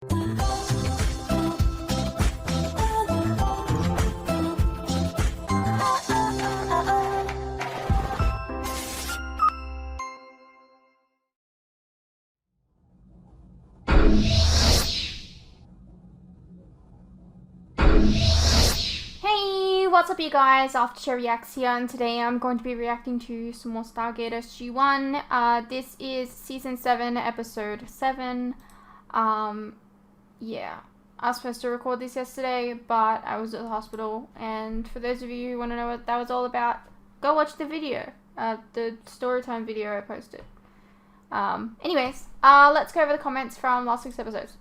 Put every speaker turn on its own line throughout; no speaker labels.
What's up, you guys? After Reacts here, and today I'm going to be reacting to some more Stargate SG-1. This is Season 7, Episode 7. Yeah. I was supposed to record this yesterday, but I was at the hospital, and for those of you who want to know what that was all about, go watch the video. The storytime video I posted. Anyways, let's go over the comments from last week's episodes.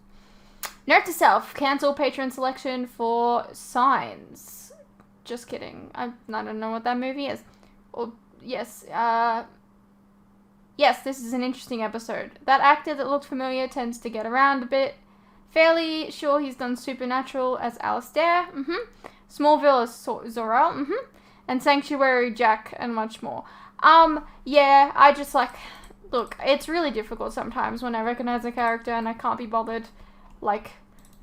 Note to self, cancel patron selection for Signs. Just kidding. I don't know what that movie is. Or, yes, yes, this is an interesting episode. That actor that looked familiar tends to get around a bit. Fairly sure he's done Supernatural as Alistair. Smallville as Zor-El. And Sanctuary Jack and much more. Yeah, I just look, it's really difficult sometimes when I recognize a character and I can't be bothered,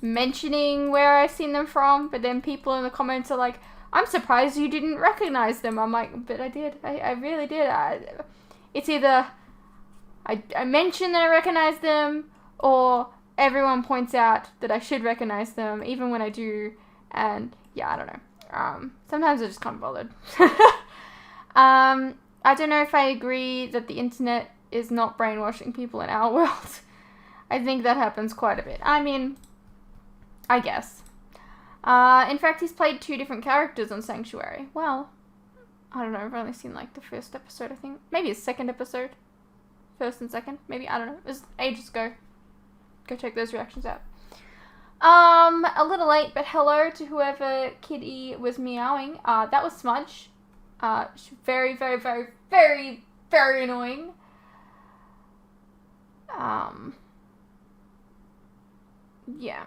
mentioning where I've seen them from, but then people in the comments are like, I'm surprised you didn't recognize them. I'm like, but I did. I really did. It's either I mention that I recognize them, or everyone points out that I should recognize them, even when I do. And yeah, I don't know. Sometimes I just can't be bothered. I don't know if I agree that the internet is not brainwashing people in our world. I think that happens quite a bit. I mean, I guess. In fact, he's played 2 different characters on Sanctuary. Well, I don't know, I've only seen the first episode, I think. Maybe his second episode. First and second, maybe, I don't know. It was ages ago. Go check those reactions out. A little late, but hello to whoever kitty was meowing. That was Smudge. She's very, very, very, very, very annoying. Yeah.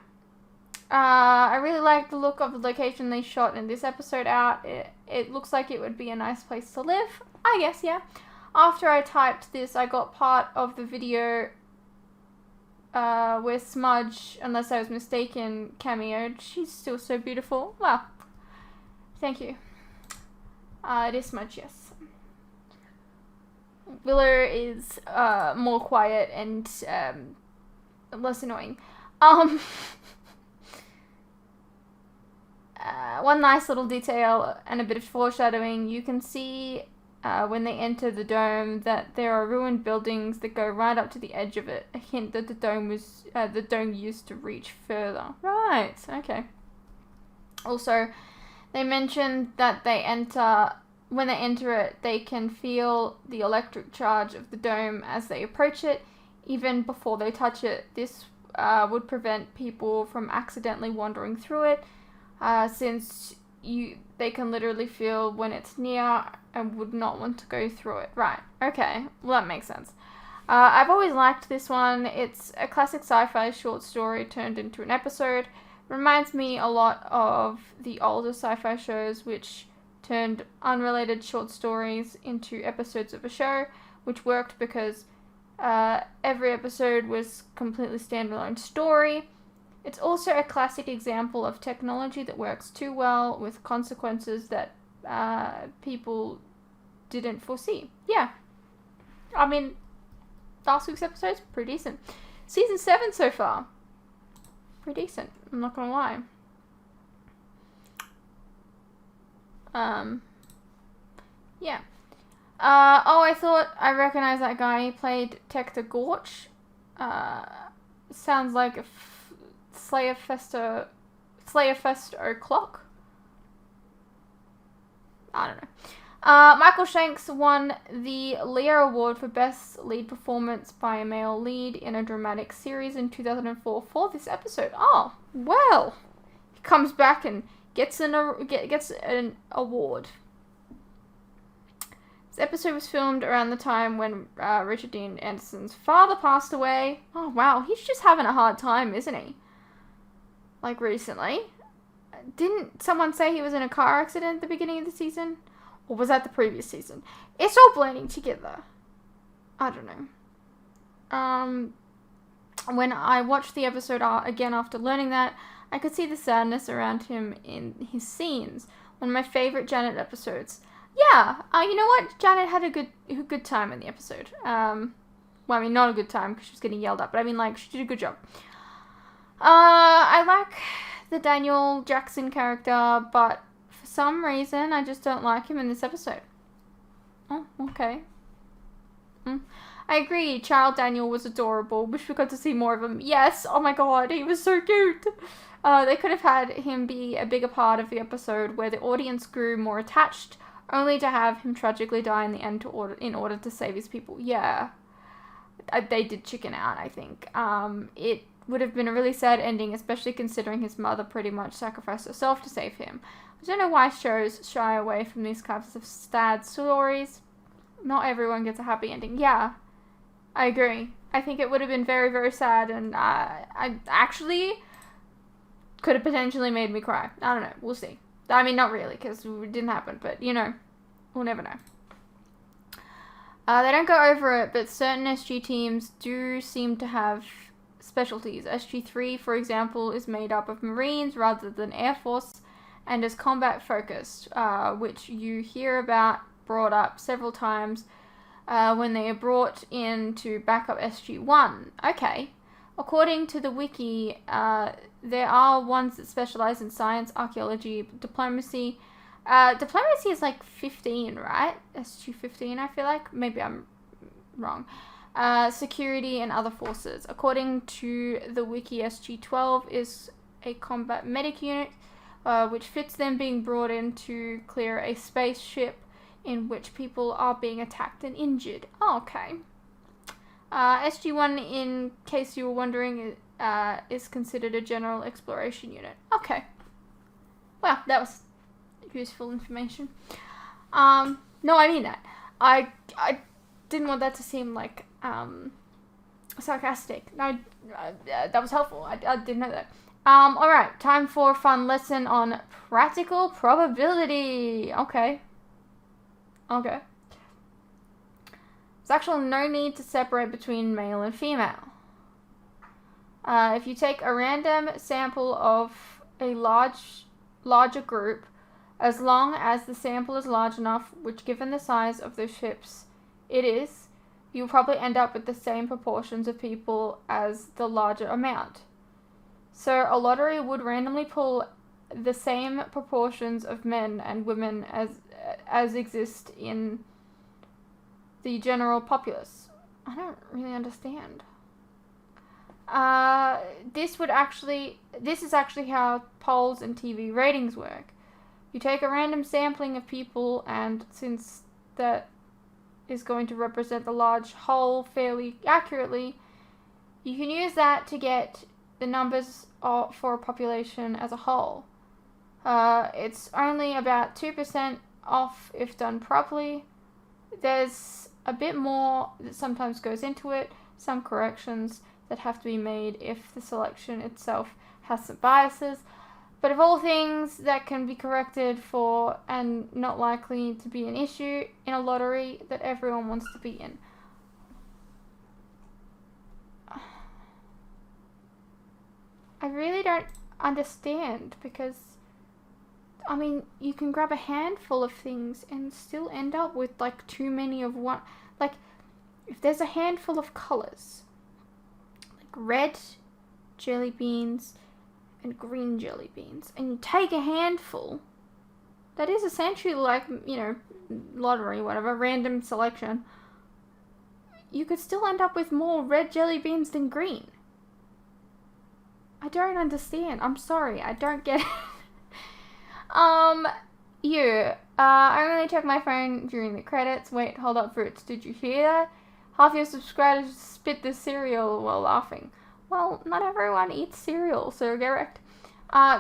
I really like the look of the location they shot in this episode out. It looks like it would be a nice place to live. I guess, yeah. After I typed this, I got part of the video where Smudge, unless I was mistaken, cameoed. She's still so beautiful. Well, thank you. It is Smudge, yes. Willow is more quiet and less annoying. One nice little detail and a bit of foreshadowing, you can see when they enter the dome that there are ruined buildings that go right up to the edge of it, a hint that the dome used to reach further. Right, okay. Also, they mentioned that when they enter it, they can feel the electric charge of the dome as they approach it, even before they touch it. This would prevent people from accidentally wandering through it, since they can literally feel when it's near and would not want to go through it. Right, okay, well that makes sense. I've always liked this one. It's a classic sci-fi short story turned into an episode. Reminds me a lot of the older sci-fi shows which turned unrelated short stories into episodes of a show, which worked because every episode was completely standalone story. It's also a classic example of technology that works too well with consequences that people didn't foresee. Yeah. I mean, last week's episode's pretty decent. Season 7 so far. Pretty decent. I'm not gonna lie. Yeah. Oh, I thought I recognized that guy. He played Tector Gorch. Sounds like a Slayerfest O'Clock. I don't know. Michael Shanks won the Leo Award for Best Lead Performance by a Male Lead in a Dramatic Series in 2004 for this episode. Oh, well. He comes back and gets an award. This episode was filmed around the time when Richard Dean Anderson's father passed away. Oh, wow. He's just having a hard time, isn't he? Recently. Didn't someone say he was in a car accident at the beginning of the season? Or was that the previous season? It's all blending together. I don't know. when I watched the episode again after learning that, I could see the sadness around him in his scenes. One of my favorite Janet episodes. Yeah, you know what? Janet had a good time in the episode. Well, I mean, not a good time because she was getting yelled at, but I mean, like, she did a good job. I like the Daniel Jackson character, but for some reason, I just don't like him in this episode. Oh, okay. I agree, Child Daniel was adorable. Wish we got to see more of him. Yes, oh my god, he was so cute. They could have had him be a bigger part of the episode where the audience grew more attached, only to have him tragically die in the end in order to save his people. Yeah. They did chicken out, I think. It would have been a really sad ending, especially considering his mother pretty much sacrificed herself to save him. I don't know why shows shy away from these kinds of sad stories. Not everyone gets a happy ending. Yeah, I agree. I think it would have been very, very sad, and I actually could have potentially made me cry. I don't know. We'll see. I mean, not really, because it didn't happen, but, you know, we'll never know. They don't go over it, but certain SG teams do seem to have specialties. SG-3, for example, is made up of Marines rather than Air Force and is combat focused, which you hear about brought up several times when they are brought in to back up SG-1. Okay. According to the wiki, there are ones that specialize in science, archaeology, diplomacy. Diplomacy is like 15, right? SG-15, I feel like. Maybe I'm wrong. Security and other forces. According to the wiki, SG-12 is a combat medic unit, which fits them being brought in to clear a spaceship in which people are being attacked and injured. Oh, okay. SG-1, in case you were wondering, is considered a general exploration unit. Okay. Well, that was useful information. No, I mean that. I didn't want that to seem like sarcastic. No, that was helpful. I didn't know that. Alright, time for a fun lesson on practical probability. Okay. There's actually no need to separate between male and female. If you take a random sample of a larger group, as long as the sample is large enough, which given the size of the ships it is, you'll probably end up with the same proportions of people as the larger amount. So a lottery would randomly pull the same proportions of men and women as exist in the general populace. I don't really understand. This is actually how polls and TV ratings work. You take a random sampling of people, and since that is going to represent the large whole fairly accurately, you can use that to get the numbers for a population as a whole. It's only about 2% off if done properly. There's a bit more that sometimes goes into it, some corrections that have to be made if the selection itself has some biases. But of all things that can be corrected for and not likely to be an issue in a lottery that everyone wants to be in. I really don't understand, because, I mean, you can grab a handful of things and still end up with, like, too many of one. Like, if there's a handful of colors, like red jelly beans and green jelly beans, and you take a handful, that is essentially like, you know, lottery, whatever, random selection, you could still end up with more red jelly beans than green. I don't understand. I'm sorry, I don't get it. I only check my phone during the credits. Wait, hold up, Fruits, did you hear that? Half your subscribers spit the cereal while laughing. Well, not everyone eats cereal, so get wrecked.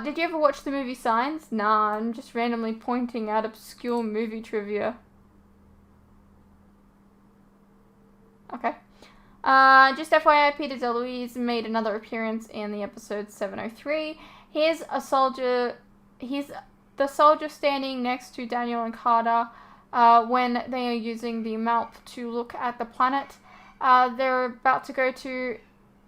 Did you ever watch the movie Signs? Nah, I'm just randomly pointing out obscure movie trivia. Okay. Just FYI, Peter DeLuise made another appearance in the episode 703. He's the soldier standing next to Daniel and Carter when they are using the MALP to look at the planet. They're about to go to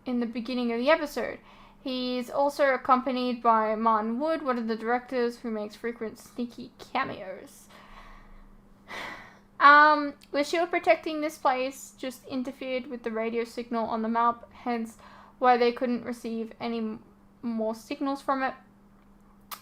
in the beginning of the episode. He's also accompanied by Martin Wood, one of the directors, who makes frequent sneaky cameos. With S.H.I.E.L.D. protecting this place just interfered with the radio signal on the map, hence why they couldn't receive any more signals from it.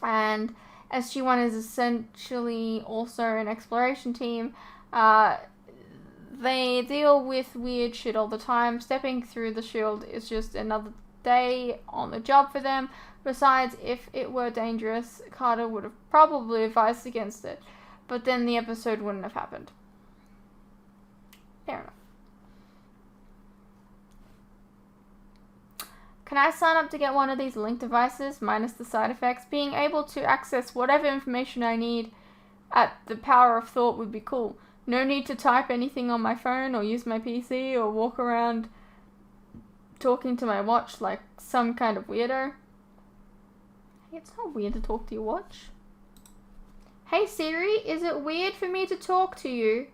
And SG-1 is essentially also an exploration team. They deal with weird shit all the time. Stepping through the shield is just another day on the job for them. Besides, if it were dangerous, Carter would have probably advised against it. But then the episode wouldn't have happened. Fair enough. Can I sign up to get one of these link devices, minus the side effects? Being able to access whatever information I need at the power of thought would be cool. No need to type anything on my phone or use my PC or walk around talking to my watch like some kind of weirdo. Hey, it's not weird to talk to your watch. Hey Siri, is it weird for me to talk to you?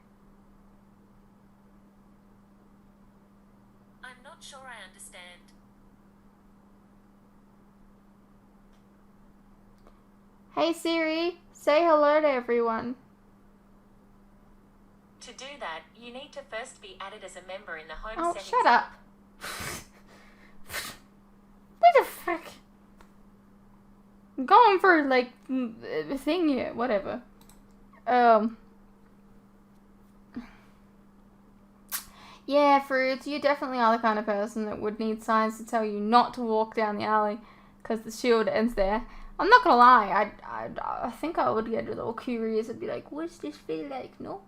I'm not sure I understand.
Hey Siri, say hello to everyone.
To do that, you need to first be added as a member in the home
Oh,
settings.
shut up. What the fuck? I'm going for, like, a thing here. Whatever. Yeah, Fruits, you definitely are the kind of person that would need signs to tell you not to walk down the alley, because the shield ends there. I'm not gonna lie, I think I would get a little curious and be like, what's this feel like? No.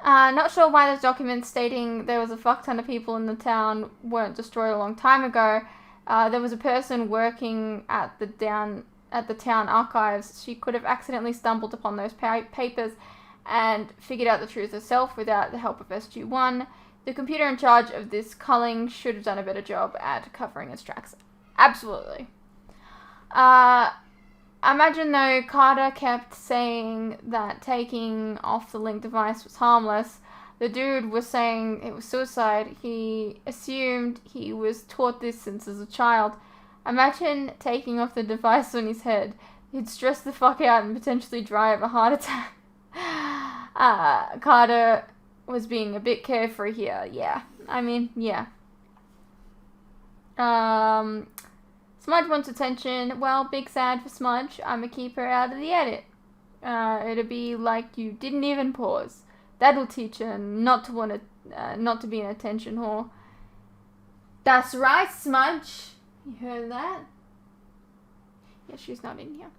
Not sure why those documents stating there was a fuck ton of people in the town weren't destroyed a long time ago. There was a person working at the town archives. She could have accidentally stumbled upon those papers and figured out the truth herself without the help of SG-1. The computer in charge of this culling should have done a better job at covering its tracks. Absolutely. Imagine though Carter kept saying that taking off the link device was harmless. The dude was saying it was suicide. He assumed he was taught this since as a child. Imagine taking off the device on his head. He'd stress the fuck out and potentially drive a heart attack. Carter was being a bit carefree here. Yeah. I mean, yeah. Smudge wants attention. Well, big sad for Smudge. I'ma keep her out of the edit. It'll be like you didn't even pause. That'll teach her not to be an attention whore. That's right, Smudge. You heard that? Yeah, she's not in here.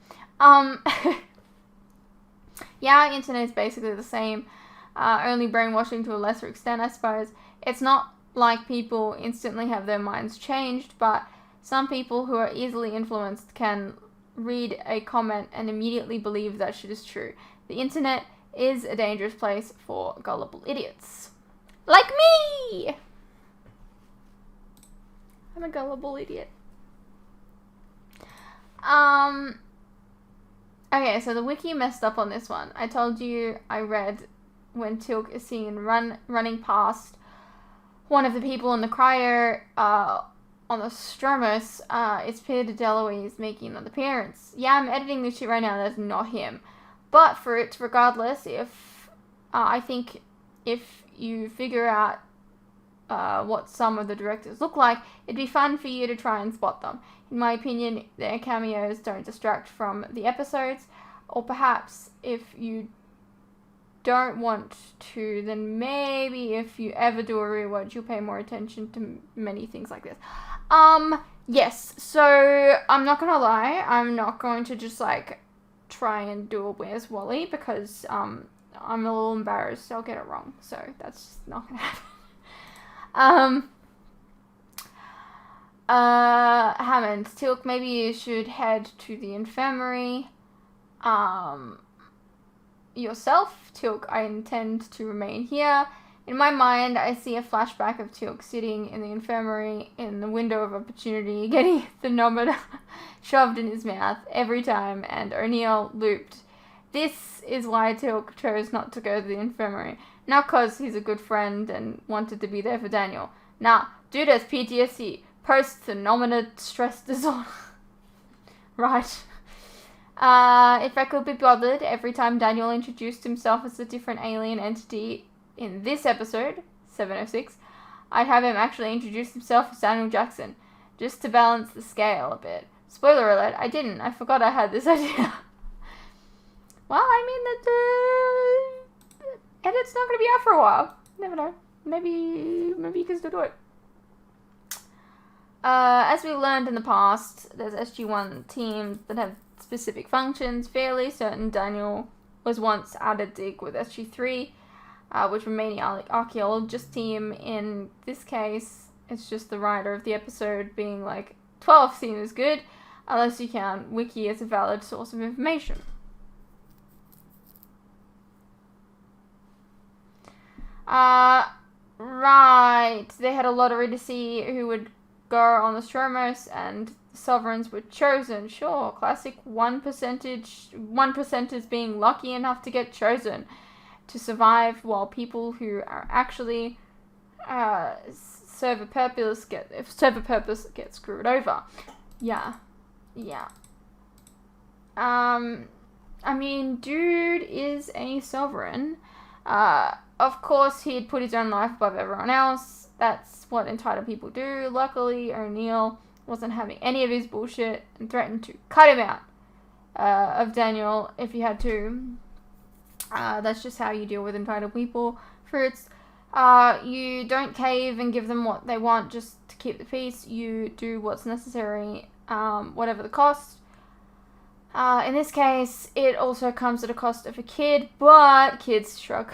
Yeah, internet is basically the same. Only brainwashing to a lesser extent, I suppose. It's not like people instantly have their minds changed, but some people who are easily influenced can read a comment and immediately believe that shit is true. The internet is a dangerous place for gullible idiots. Like me! I'm a gullible idiot. Okay, so the wiki messed up on this one. I told you I read when Teal'c is seen running past one of the people in the cryo on the Stromos. It's Peter DeLuise making an appearance. Yeah, I'm editing this shit right now. That's not him. But for it, regardless, if I think if you figure out what some of the directors look like, it'd be fun for you to try and spot them. In my opinion, their cameos don't distract from the episodes, or perhaps if you don't want to, then maybe if you ever do a rewatch, you'll pay more attention to many things like this. Yes, so I'm not gonna lie, I'm not going to just like try and do a Where's Wally, because I'm a little embarrassed I'll get it wrong, so that's not gonna happen. Hammond, Teal'c, maybe you should head to the infirmary. Yourself, Teal'c, I intend to remain here. In my mind, I see a flashback of Teal'c sitting in the infirmary in the window of opportunity, getting the thermometer shoved in his mouth every time, and O'Neill looped. This is why Teal'c chose not to go to the infirmary. Not cause he's a good friend and wanted to be there for Daniel. Nah, dude has PTSD, post-traumatic stress disorder. Right. If I could be bothered, every time Daniel introduced himself as a different alien entity in this episode, 706, I'd have him actually introduce himself as Daniel Jackson, just to balance the scale a bit. Spoiler alert, I didn't. I forgot I had this idea. Well, I mean, the edit's not going to be out for a while. Never know. Maybe you can still do it. As we learned in the past, there's SG-1 teams that have specific functions. Fairly certain Daniel was once at a dig with SG-3, which remained the archaeologist team. In this case, it's just the writer of the episode being like, 12 seems good, unless you count Wiki as a valid source of information. Right. They had a lottery to see who would go on the Stromos, and the sovereigns were chosen. Sure, classic 1%ers being lucky enough to get chosen to survive, while people who are actually serve a purpose get screwed over. Yeah. I mean, dude is a sovereign. Of course, he'd put his own life above everyone else. That's what entitled people do. Luckily, O'Neill wasn't having any of his bullshit and threatened to cut him out of Daniel if he had to. That's just how you deal with entitled people. Fruits, you don't cave and give them what they want just to keep the peace. You do what's necessary, whatever the cost. In this case, it also comes at a cost of a kid, but kids shrug.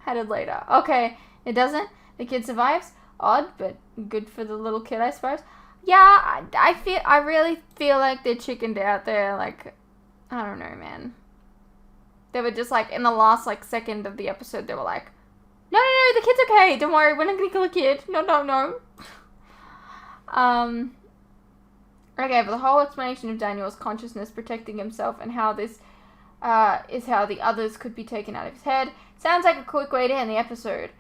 Added later. Okay, it doesn't. The kid survives. Odd, but good for the little kid, I suppose. Yeah, I really feel like they chickened out there. Like, I don't know, man. They were just like, in the last like second of the episode, they were like, no, the kid's okay. Don't worry, we're not gonna kill a kid. No. Okay, but the whole explanation of Daniel's consciousness protecting himself and how this is how the others could be taken out of his head sounds like a quick way to end the episode.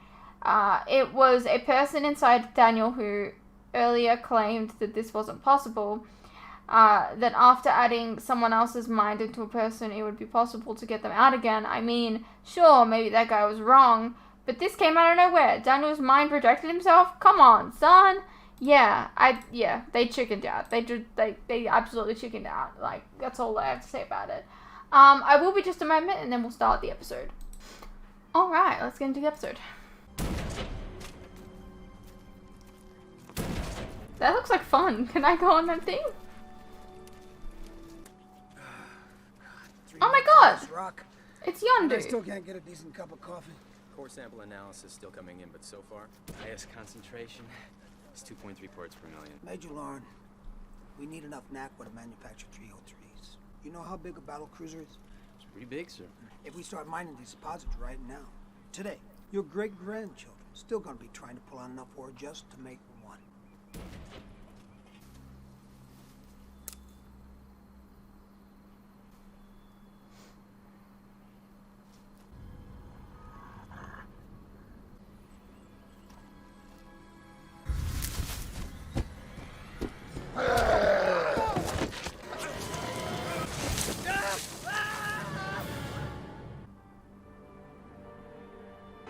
It was a person inside Daniel who earlier claimed that this wasn't possible, that after adding someone else's mind into a person, it would be possible to get them out again. I mean, sure, maybe that guy was wrong, but this came out of nowhere. Daniel's mind protected himself? Come on, son. Yeah, they chickened out. They absolutely chickened out. Like, that's all I have to say about it. I will be just a moment, and then we'll start the episode. Alright, let's get into the episode. That looks like fun. Can I go on that thing? Oh my god! It's Yondu.
I still can't get a decent cup of coffee.
Core sample analysis still coming in, but so far, highest concentration is 2.3 parts per million.
Major Lauren, we need enough NACWA to manufacture 303s. You know how big a battle cruiser is?
It's pretty big, sir.
If we start mining these deposits right now, today, your great-grandchildren still gonna be trying to pull out enough ore just to make one.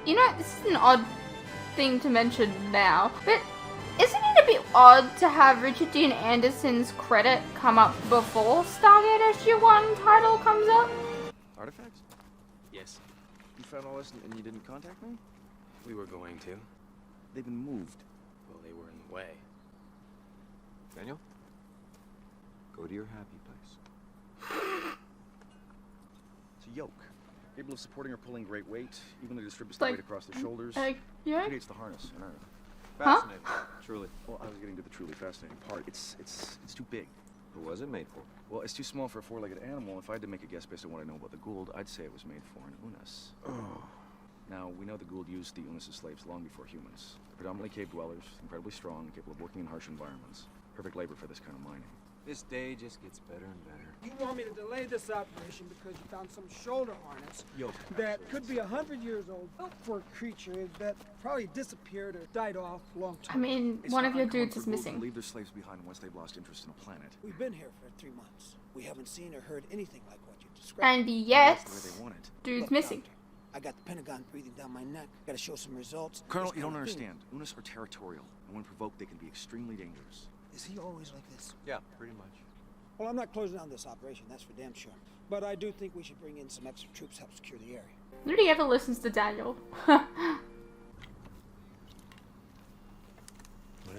You know, this is an odd thing to mention now, but isn't it a bit odd to have Richard Dean Anderson's credit come up before Stargate SG-1 title comes up?
Artifacts?
Yes,
You found all this and you didn't contact me?
we were going to.
They've been moved.
Well, they were in the way.
Daniel? Go to your happy place. It's a yoke. Capable of supporting or pulling great weight, evenly distributes the weight across the shoulders.
Yeah?
Creates the harness.
Huh?
Fascinating. Truly. Well, I was getting to the truly fascinating part. It's too big.
Who was it made for?
Well, it's too small for a four-legged animal. If I had to make a guess based on what I know about the Goa'uld, I'd say it was made for an Unas.
Oh.
Now, we know the Goa'uld used the Unas as slaves long before humans. They're predominantly cave dwellers, incredibly strong, capable of working in harsh environments. Perfect labor for this kind of mining. This day just gets better and better.
You want me to delay this operation because you found some shoulder harness
Yo,
that could be 100 years old, built for a creature that probably disappeared or died off a long
I
time.
mean,
it's
one
not
of your
uncommon
dudes
for
is
Goa'uld to
missing.
leave their slaves behind once they've lost interest in a planet.
We've been here for 3 months. We haven't seen or heard anything like what you described.
And
Maybe
yet,
that's the way they want it.
dude's
Look,
missing.
Doctor, I got the Pentagon breathing down my neck. Gotta show some results.
Colonel,
This
you don't
kind of thing.
understand. Unas are territorial, and when provoked, they can be extremely dangerous.
Is he always like this?
Yeah, pretty much.
Well, I'm not closing down this operation, that's for damn sure. But I do think we should bring in some extra troops to help secure the area.
Nobody ever listens to Daniel.
What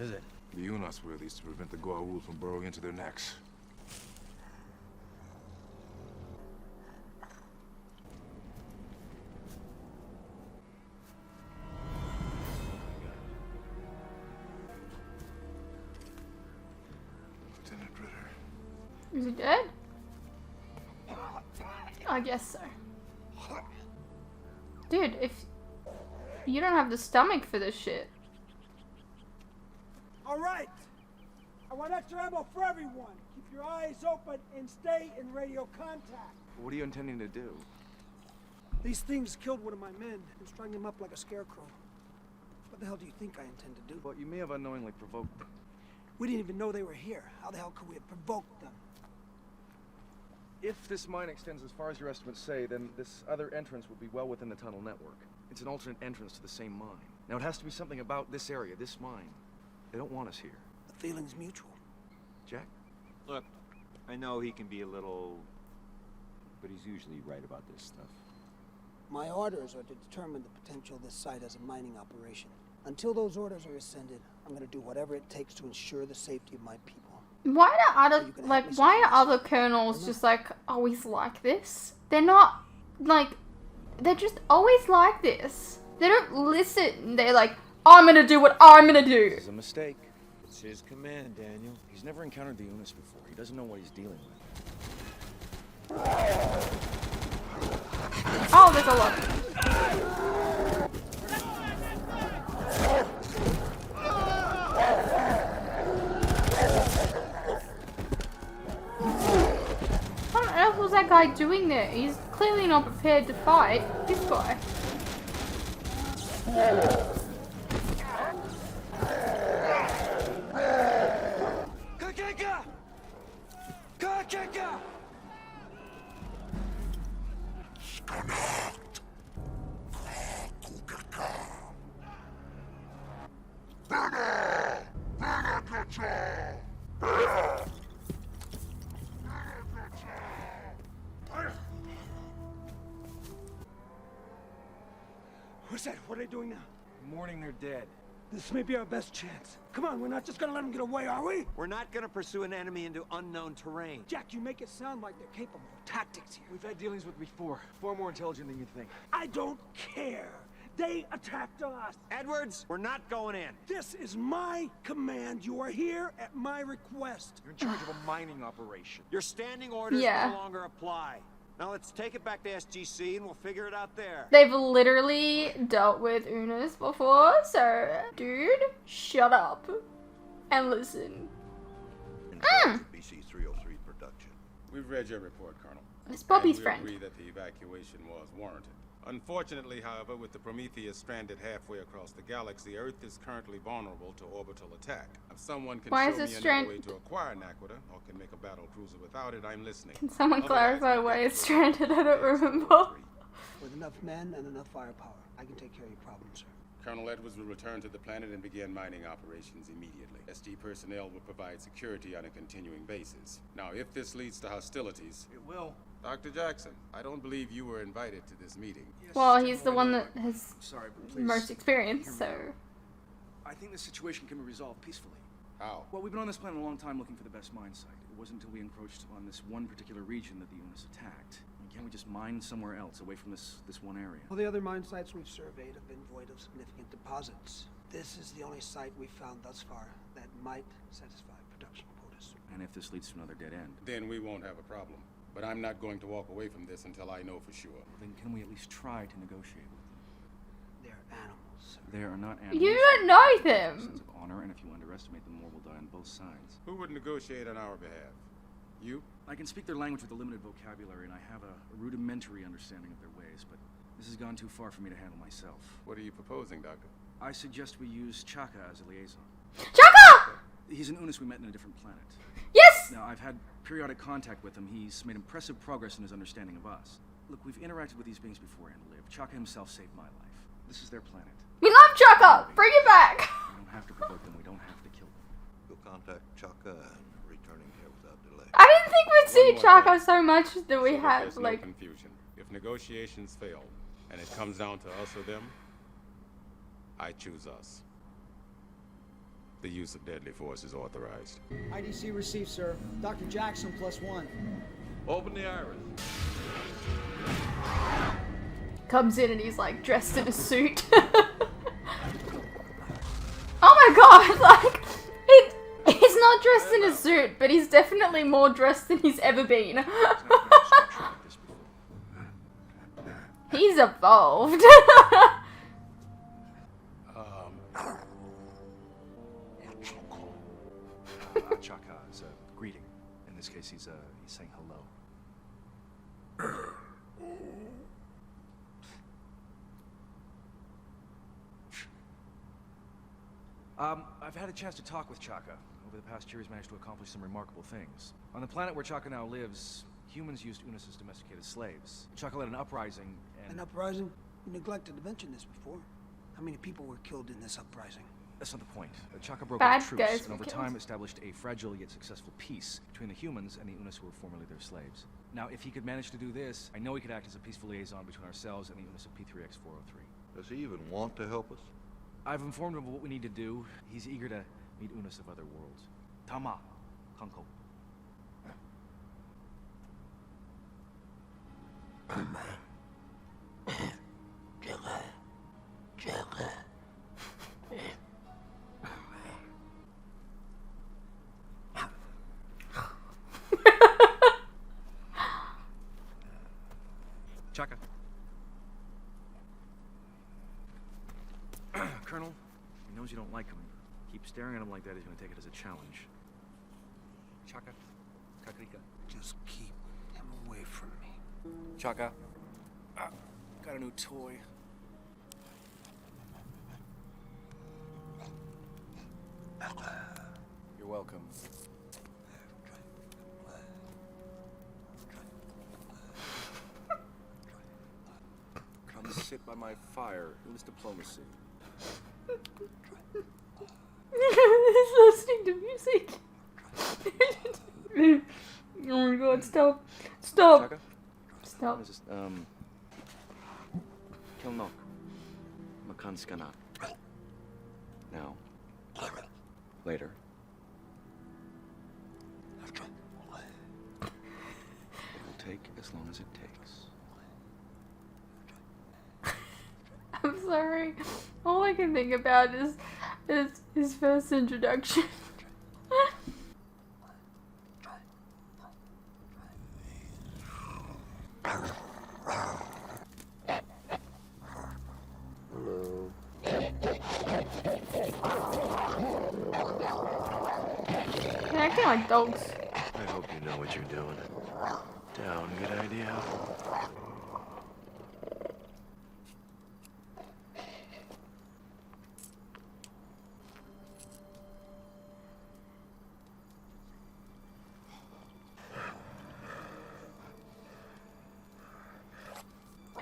is it?
The Unas were these to prevent the Goa'uld from burrowing into their necks. Lieutenant Ritter.
Is he dead? I guess so. Dude, if you don't have the stomach for this shit.
All right. I want extra ammo for everyone. Keep your eyes open and stay in radio contact.
What are you intending to do?
These things killed one of my men and strung him up like a scarecrow. What the hell do you think I intend to do?
Well, you may have unknowingly provoked them.
We didn't even know they were here. How the hell could we have provoked them?
If this mine extends as far as your estimates say, then this other entrance would be well within the tunnel network. It's an alternate entrance to the same mine. Now, it has to be something about this area, this mine. They don't want us here.
The feeling's mutual.
Jack?
Look, I know he can be a little... but he's usually right about this stuff.
My orders are to determine the potential of this site as a mining operation. Until those orders are rescinded, I'm gonna do whatever it takes to ensure the safety of my people.
Why are other why are other colonels just like always like this? They're not like they're just always like this. They don't listen. They're like, I'm gonna do what I'm gonna do.
This is a mistake.
It's his command, Daniel.
He's never encountered the Unas before. He doesn't know what he's dealing with.
Oh, there's a lot. What on earth was that guy doing there? He's clearly not prepared to fight. This guy.
CHAKAAAA! CHAKAAAA!
What's that? What are they doing now?
Mourning their dead.
This may be our best chance. Come on, we're not just gonna let them get away, are we?
We're not gonna pursue an enemy into unknown terrain.
Jack, you make it sound like they're capable of tactics here.
We've had dealings with before. Far more intelligent than you think.
I don't care. They attacked us.
Edwards, we're not going in.
This is my command. You are here at my request.
You're in charge of a mining operation.
Your standing orders
Yeah.
no longer apply. Now let's take it back to SGC and we'll figure it out there.
They've literally dealt with Unas before, so dude, shut up and listen.
BC 303 production.
We've read your report, Colonel.
It's Bobby's
and we
friend.
agree that the evacuation was warranted. Unfortunately, however, with the Prometheus stranded halfway across the galaxy, Earth is currently vulnerable to orbital attack. If someone can
Why
show
is
me
it
another way to acquire Naquita, or can make a battle cruiser without it, I'm listening.
Can someone
Otherwise,
clarify
my
why it's
declaration
stranded? I don't
is
remember.
With enough men and enough firepower, I can take care of your problem, sir.
Colonel Edwards will return to the planet and begin mining operations immediately. SG personnel will provide security on a continuing basis. Now, if this leads to hostilities,
It will.
Dr. Jackson, I don't believe you were invited to this meeting.
Well, he's the one that has
Sorry, but please.
most experience,
hear me
so.
out. I think this situation can be resolved peacefully.
How?
Well, we've been on this planet a long time looking for the best mine site. It wasn't until we encroached on this one particular region that the Unas attacked. I mean, can't we just mine somewhere else, away from this one area?
Well, the other mine sites we've surveyed have been void of significant deposits. This is the only site we've found thus far that might satisfy production quotas.
And if this leads to another dead end,
Then we won't have a problem. But I'm not going to walk away from this until I know for sure.
then can we at least try to negotiate with them?
They're animals, sir.
They are not animals.
You don't know
They have a sense
them!
of honor, and if you underestimate overestimate them, more will die on both sides.
Who would negotiate on our behalf? You?
I can speak their language with a limited vocabulary, and I have a rudimentary understanding of their ways, but this has gone too far for me to handle myself.
What are you proposing, Doctor?
I suggest we use CHAKAAA as a liaison.
CHAKAAAA!
He's an Unis we met in a different planet.
Yes!
Now, I've had periodic contact with him. He's made impressive progress in his understanding of us. Look, we've interacted with these beings before and lived. CHAKAAA himself saved my life. This is their planet.
We love CHAKAAAA! Bring it back!
We don't have to provoke them. We don't have to kill them.
We'll contact CHAKAAA and returning here without delay.
I didn't think we'd see
One more
CHAKAAA
thing.
so much that we
So
have,
there's
like...
no confusion. If negotiations fail, and it comes down to us or them, I choose us. The use of deadly force is authorized.
IDC received, sir. Dr. Jackson +1.
Open the iris.
Comes in and he's like dressed in a suit. Oh my god, like, he's not dressed in a suit, but he's definitely more dressed than he's ever been. He's evolved.
CHAKAAA is a greeting. In this case, he's saying hello. I've had a chance to talk with CHAKAAA. Over the past year, he's managed to accomplish some remarkable things. On the planet where CHAKAAA now lives, humans used Unis as domesticated slaves. CHAKAAA led an uprising, and...
An uprising? You neglected to mention this before. How many people were killed in this uprising?
That's not the point. CHAKAAA broke
Bad
up a
guys
truce, and
were
over
killed.
time established a fragile yet successful peace between the humans and the Unis who were formerly their slaves. Now, if he could manage to do this, I know he could act as a peaceful liaison between ourselves and the Unis of P3X403.
Does he even want to help us?
I've informed him of what we need to do. He's eager to meet Unis of other worlds. Tama, Kanko. Chaka. Colonel, he knows you don't like him. Keep staring at him like that, he's gonna take it as a challenge. Chaka. Kakarika.
Just keep him away from me.
Chaka. Got a new toy. You're welcome. Come sit by my fire. Unis diplomacy.
He's listening to music. Oh my god, stop. Stop.
Chaka?
Stop.
What is this? Kilnok. Makanskana. Now. Later. It will take as long as it takes.
I'm sorry. All I can think about is his first introduction. They're acting like dogs.
I hope you know what you're doing. Down, good idea.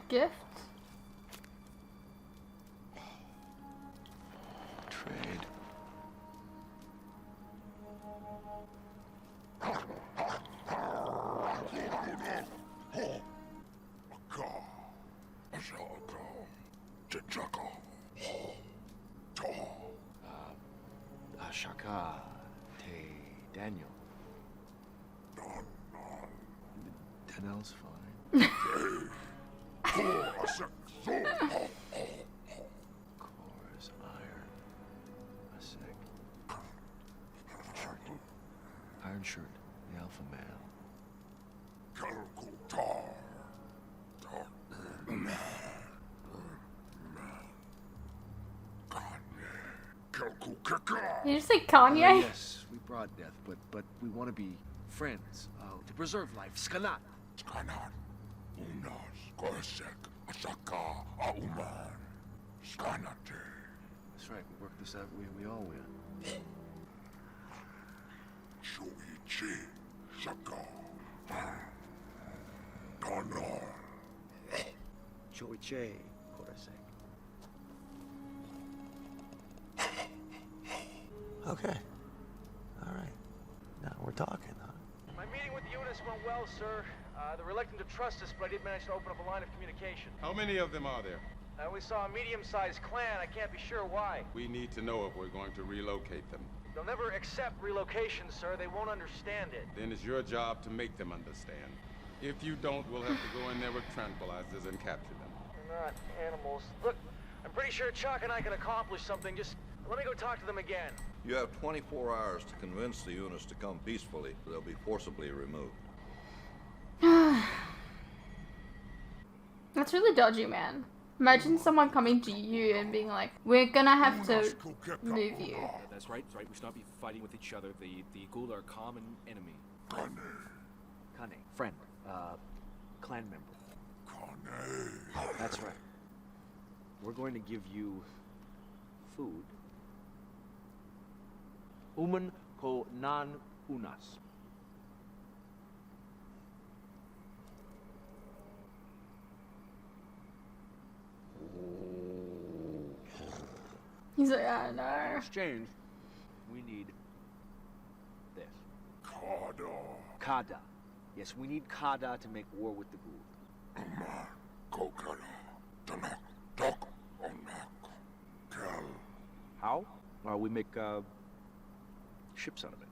Gift?
Trade. Ashaka. Te Daniel. Daniel's fine. Core's iron. A sec. Iron shirt. The alpha male.
You just say Kanye?
Yes, we brought death, but we want to be friends. To preserve life. Skanat.
Skanat. Unas. Korsek. CHAKAAAA. Uman. Skanate.
That's right. We work this out. We all win.
Choichi. Shaka. Donor.
Choiche. Korsek.
Okay. All right. Now we're talking, huh?
My meeting with the units went well, sir. They're reluctant to trust us, but I did manage to open up a line of communication.
How many of them are there?
We saw a medium-sized clan. I can't be sure why.
We need to know if we're going to relocate them.
They'll never accept relocation, sir. They won't understand it.
Then it's your job to make them understand. If you don't, we'll have to go in there with tranquilizers and capture them.
They're not animals. Look, I'm pretty sure Chuck and I can accomplish something. Just let me go talk to them again.
You have 24 hours to convince the units to come peacefully, or they'll be forcibly removed.
That's really dodgy, man. Imagine someone coming to you and being like, we're gonna have to move you.
Yeah, that's right. We should not be fighting with each other. The Goa'uld are a common enemy. Kane. Friend. Clan member.
Kane.
That's right. We're going to give you food. Uman ko nan unas.
He's like, I know.
In exchange, we need this.
Kada.
Kada. Yes, we need Kada to make war with the Goa'uld.
Aman. Kokara. Tanak. Tok. Onak. Kel.
How? Well, we make ships out of it.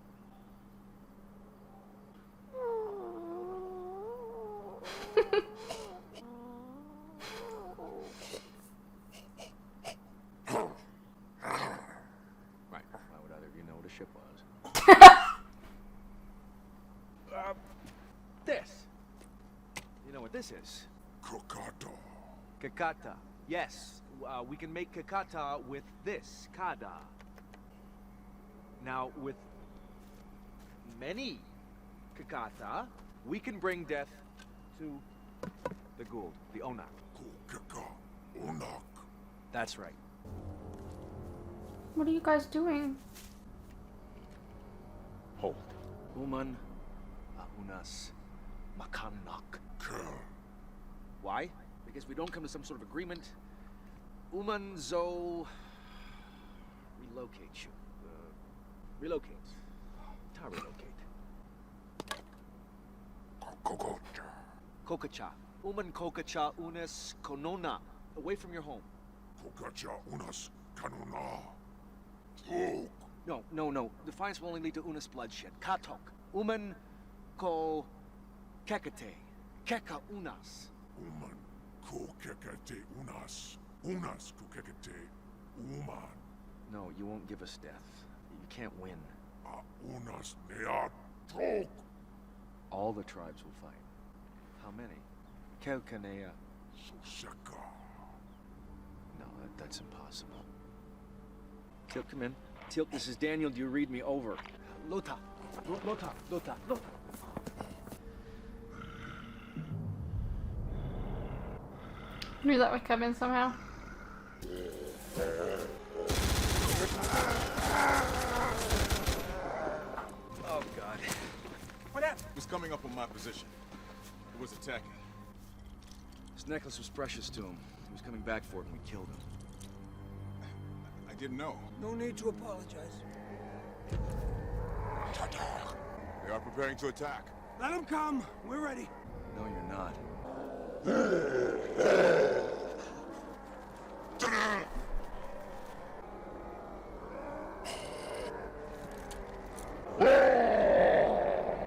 Right. Why would either of you know what a ship was? This. You know what this is?
Kokata.
CHAKAAAA. Yes, we can make CHAKAAAA with this, Kada. Now, with many CHAKAAAA, we can bring death to the Goa'uld, the Onak.
Kukaka. Onak.
That's right.
What are you guys doing?
Hold. Uman, unas, makanak.
Kel.
Why? Because we don't come to some sort of agreement. Uman zo relocate you. Relocate. Ta relocate.
Kokocha.
Kokacha. Uman kokacha unas konona. Away from your home.
Kokacha unas kanona. Tok.
No. Defiance will only lead to unas bloodshed. Katok. Uman ko kekate. Keka unas.
Uman kukekete unas. Unas kukekete uman.
No, you won't give us death. You can't win.
Unas neat tok.
All the tribes will fight. How many? Kelkanea.
Suseka.
No, that's impossible. Teal, come in. Teal, this is Daniel. Do you read me over? Lota. Lota.
Knew that would come in somehow.
Oh, God.
What happened? It was coming up on my position. It was attacking.
This necklace was precious to him. He was coming back for it and we killed him.
I didn't know.
No need to apologize.
They are preparing to attack.
Let them come. We're ready.
No, you're not.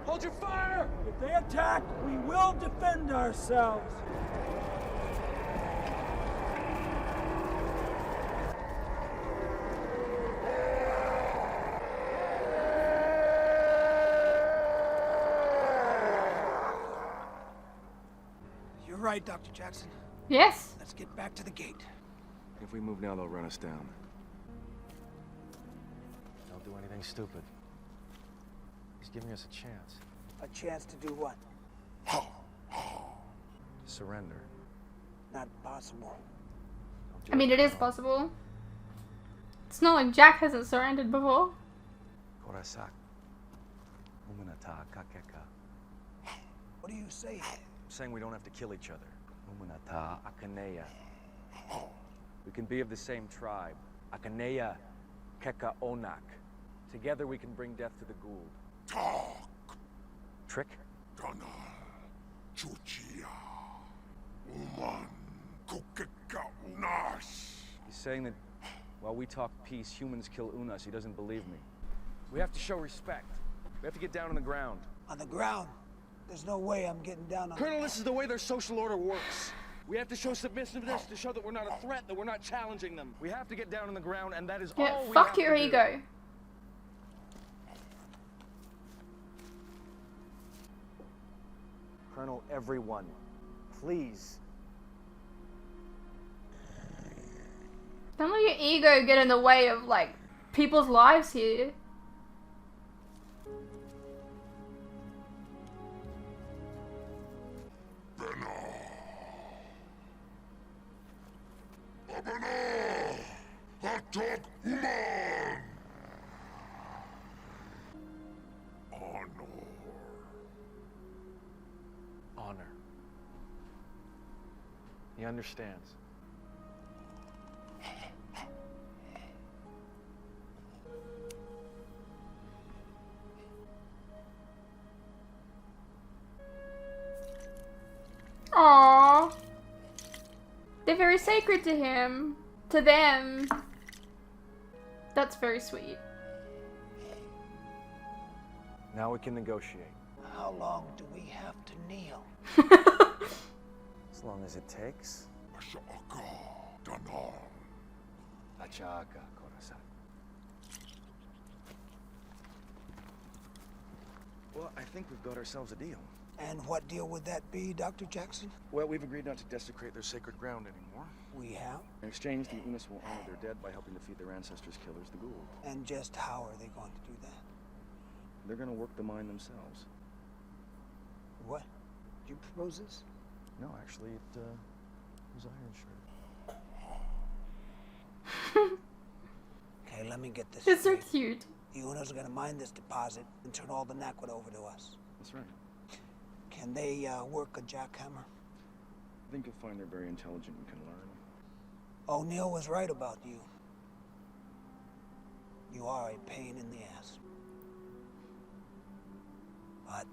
Hold your fire!
If they attack, we will defend ourselves.
You're right, Dr. Jackson.
Yes.
Let's get back to the gate.
If we move now, they'll run us down. do anything stupid. He's giving us a chance.
A chance to do what?
Surrender.
Not possible.
I mean, it is possible. It's not like Jack hasn't surrendered before.
CHAKAAAA.
What are you saying?
I'm saying we don't have to kill each other. CHAKAAAA. We can be of the same tribe. CHAKAAAA. Together we can bring death to the Goa'uld. Trick? He's saying that while we talk peace, humans kill Unas. He doesn't believe me. We have to show respect. We have to get down on the ground.
On the ground? There's no way I'm getting down on
Colonel, this is the way their social order works. We have to show submissiveness to show that we're not a threat, that we're not challenging them. We have to get down on the ground, and that is all we have to do.
Fuck your ego.
Colonel, everyone, please.
Don't let your ego get in the way of, like, people's lives here.
Honor. He understands.
Aww. They're very sacred to him. To them. That's very sweet.
Now we can negotiate.
How long do we have to kneel?
As long as it takes.
Well, I think we've got ourselves a deal.
And what deal would that be, Dr. Jackson?
Well, we've agreed not to desecrate their sacred ground anymore.
We have?
In exchange, the Unas will honor their dead by helping defeat their ancestors' killers, the Goa'uld.
And just how are they going to do that?
They're going to work the mine themselves.
What? Did you propose this?
No, actually, it was Iron Shirt.
Okay, let me get this
It's so
straight.
cute.
The Unas are going to mine this deposit and turn all the Naquit over to us.
That's right.
Can they work a jackhammer?
I think you'll find they're very intelligent and can learn.
O'Neill was right about you. You are a pain in the ass. But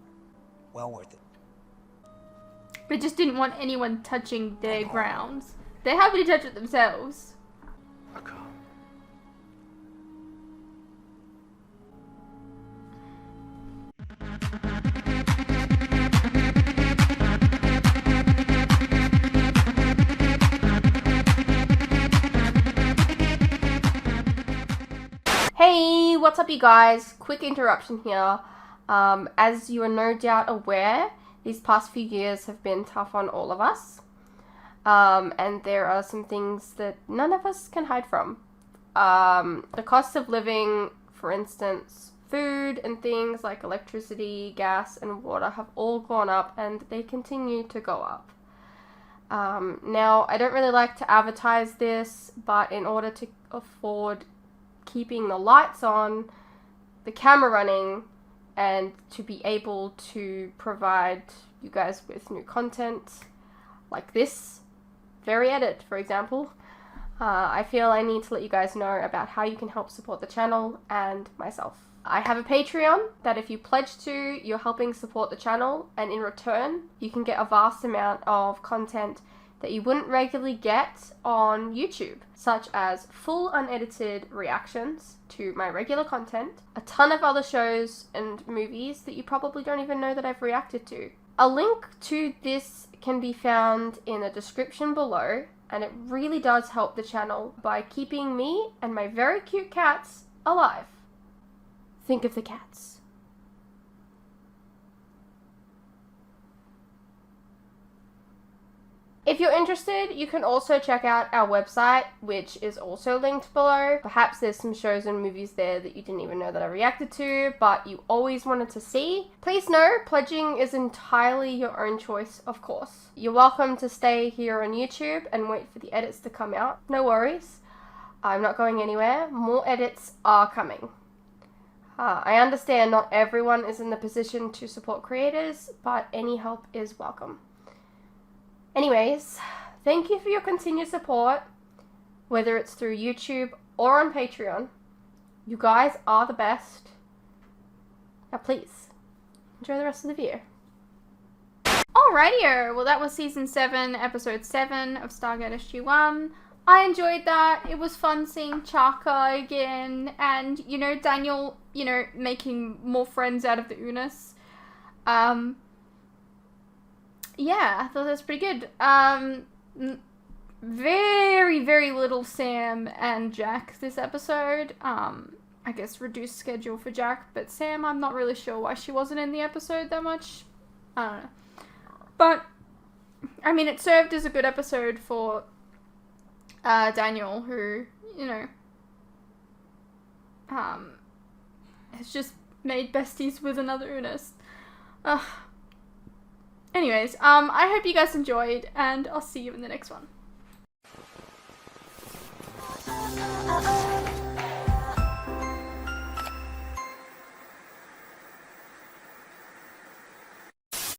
well worth it.
They just didn't want anyone touching their grounds. They're happy to touch it themselves. Hey, what's up you guys? Quick interruption here. As you are no doubt aware, these past few years have been tough on all of us. And there are some things that none of us can hide from. The cost of living, for instance, food and things like electricity, gas, and water have all gone up and they continue to go up. Now, I don't really like to advertise this, but in order to afford keeping the lights on, the camera running, and to be able to provide you guys with new content like this very edit, for example, I feel I need to let you guys know about how you can help support the channel and myself. I have a Patreon that if you pledge to, you're helping support the channel, and in return you can get a vast amount of content that you wouldn't regularly get on YouTube, such as full unedited reactions to my regular content, a ton of other shows and movies that you probably don't even know that I've reacted to. A link to this can be found in the description below, and it really does help the channel by keeping me and my very cute cats alive. Think of the cats.
If you're interested, you can also check out our website, which is also linked below. Perhaps there's some shows and movies there that you didn't even know that I reacted to, but you always wanted to see. Please know, pledging is entirely your own choice, of course. You're welcome to stay here on YouTube and wait for the edits to come out. No worries. I'm not going anywhere. More edits are coming. I understand not everyone is in the position to support creators, but any help is welcome. Anyways, thank you for your continued support, whether it's through YouTube or on Patreon. You guys are the best. Now please, enjoy the rest of the video.
Alrighty, well that was Season 7, Episode 7 of Stargate SG-1. I enjoyed that. It was fun seeing CHAKAAAA again, and, you know, Daniel, you know, making more friends out of the Unis. Yeah, I thought that was pretty good. Very, very little Sam and Jack this episode. I guess reduced schedule for Jack, but Sam, I'm not really sure why she wasn't in the episode that much. I don't know. But, I mean, it served as a good episode for Daniel, who, you know, has just made besties with another Unis. Anyways, I hope you guys enjoyed, and I'll see you in the next one.